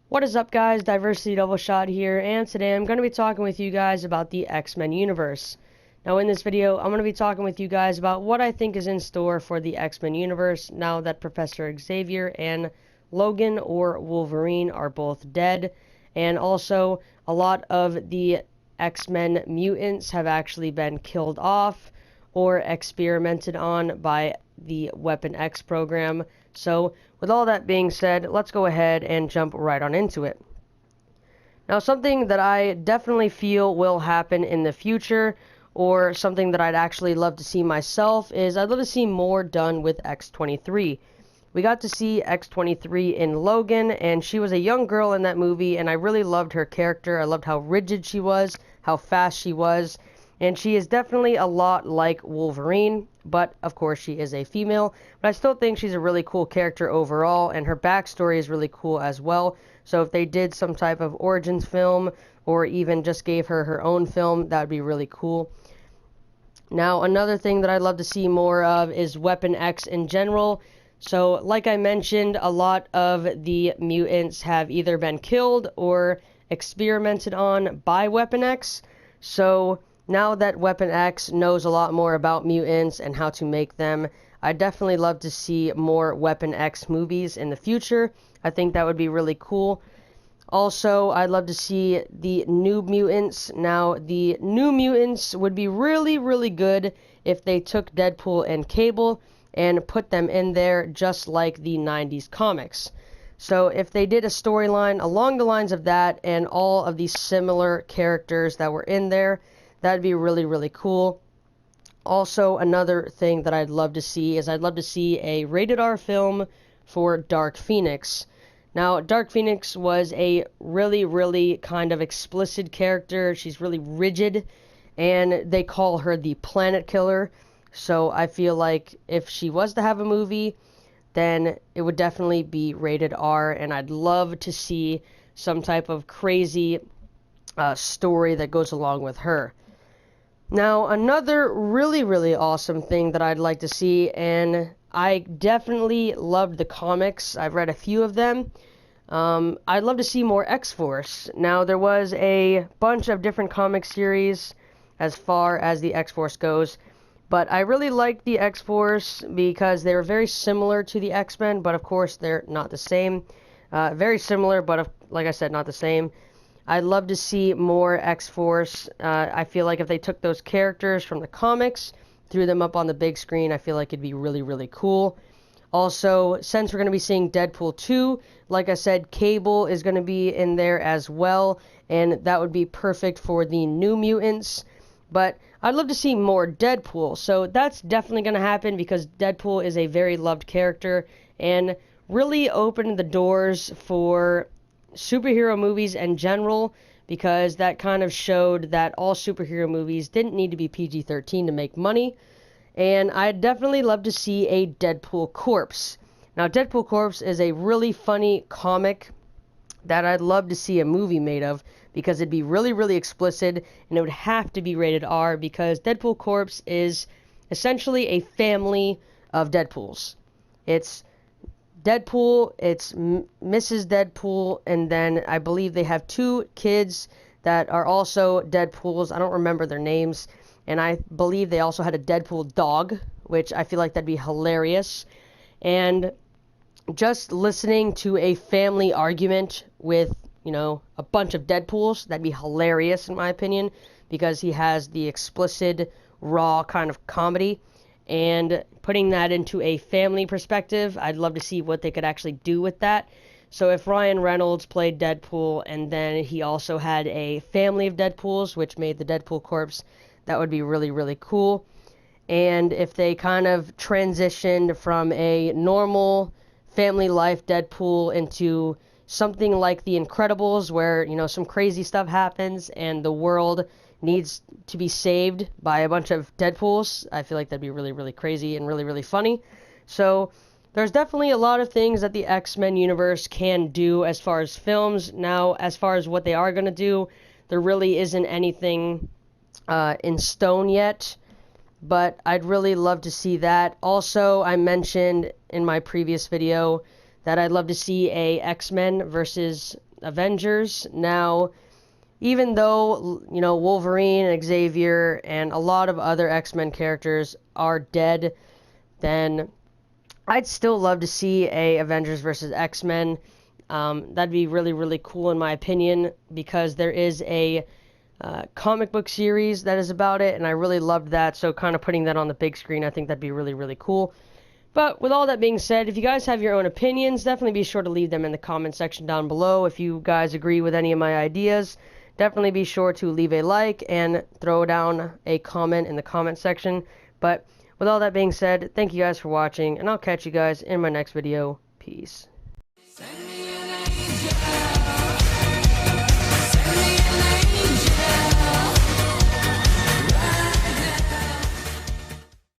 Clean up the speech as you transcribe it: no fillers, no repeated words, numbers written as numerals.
What is up, guys? Diversity Double Shot here, and today I'm going to be talking with you guys about the X-Men universe. Now, in this video, I'm going to be talking with you guys about what I think is in store for the X-Men universe now that Professor Xavier and Logan, or Wolverine, are both dead, and also a lot of the X-Men mutants have actually been killed off or experimented on by the Weapon X program. So, with all that being said, let's go ahead and jump right on into it. Now, something that I definitely feel will happen in the future, or something that I'd actually love to see myself, is I'd love to see more done with X-23. We got to see X-23 in Logan, and she was a young girl in that movie, and I really loved her character. I loved how rigid she was, how fast she was, and she is definitely a lot like Wolverine, but of course she is a female. But I still think she's a really cool character overall, and her backstory is really cool as well. So if they did some type of origins film, or even just gave her her own film, that would be really cool. Now, another thing that I'd love to see more of is Weapon X in general. So, like I mentioned, a lot of the mutants have either been killed or experimented on by Weapon X. So, now that Weapon X knows a lot more about mutants and how to make them, I'd definitely love to see more Weapon X movies in the future. I think that would be really cool. Also, I'd love to see the New Mutants. Now, the New Mutants would be really, really good if they took Deadpool and Cable and put them in there just like the 90s comics. So if they did a storyline along the lines of that and all of these similar characters that were in there, that'd be really, really cool. Also, another thing that I'd love to see is I'd love to see a rated R film for Dark Phoenix. Now, Dark Phoenix was a really, really kind of explicit character. She's really rigid, and they call her the Planet Killer. So I feel like if she was to have a movie, then it would definitely be rated R, and I'd love to see some type of crazy story that goes along with her. Now, another really, really awesome thing that I'd like to see, and I definitely loved the comics. I've read a few of them. I'd love to see more X-Force. Now, there was a bunch of different comic series as far as the X-Force goes, but I really liked the X-Force because they were very similar to the X-Men, but of course they're not the same. Very similar, but like I said, not the same. I'd love to see more X-Force. I feel like if they took those characters from the comics, threw them up on the big screen, I feel like it'd be really, really cool. Also, since we're going to be seeing Deadpool 2, like I said, Cable is going to be in there as well, and that would be perfect for the New Mutants. But I'd love to see more Deadpool, so that's definitely going to happen because Deadpool is a very loved character and really opened the doors for superhero movies in general, because that kind of showed that all superhero movies didn't need to be PG-13 to make money. And I'd definitely love to see a Deadpool Corpse. Now, Deadpool Corpse is a really funny comic that I'd love to see a movie made of, because it'd be really, really explicit, and it would have to be rated R, because Deadpool Corpse is essentially a family of Deadpools. It's Deadpool, it's Mrs. Deadpool, and then I believe they have two kids that are also Deadpools. I don't remember their names, and I believe they also had a Deadpool dog, which I feel like that'd be hilarious. And just listening to a family argument with, a bunch of Deadpools, that'd be hilarious in my opinion, because he has the explicit, raw kind of comedy. And putting that into a family perspective, I'd love to see what they could actually do with that. So if Ryan Reynolds played Deadpool, and then he also had a family of Deadpools, which made the Deadpool Corpse, that would be really, really cool. And if they kind of transitioned from a normal family life Deadpool into something like The Incredibles, where, some crazy stuff happens and the world needs to be saved by a bunch of Deadpools, I feel like that'd be really, really crazy and really, really funny. So there's definitely a lot of things that the X-Men universe can do as far as films. Now, as far as what they are going to do, there really isn't anything in stone yet, but I'd really love to see that. Also, I mentioned in my previous video that I'd love to see a X-Men versus Avengers. Now, even though, you know, Wolverine and Xavier and a lot of other X-Men characters are dead, then I'd still love to see a Avengers versus X-Men. That'd be really, really cool in my opinion, because there is a comic book series that is about it, and I really loved that, so kind of putting that on the big screen, I think that'd be really, really cool. But with all that being said, if you guys have your own opinions, definitely be sure to leave them in the comment section down below. If you guys agree with any of my ideas, definitely be sure to leave a like and throw down a comment in the comment section. But with all that being said, thank you guys for watching, and I'll catch you guys in my next video. Peace.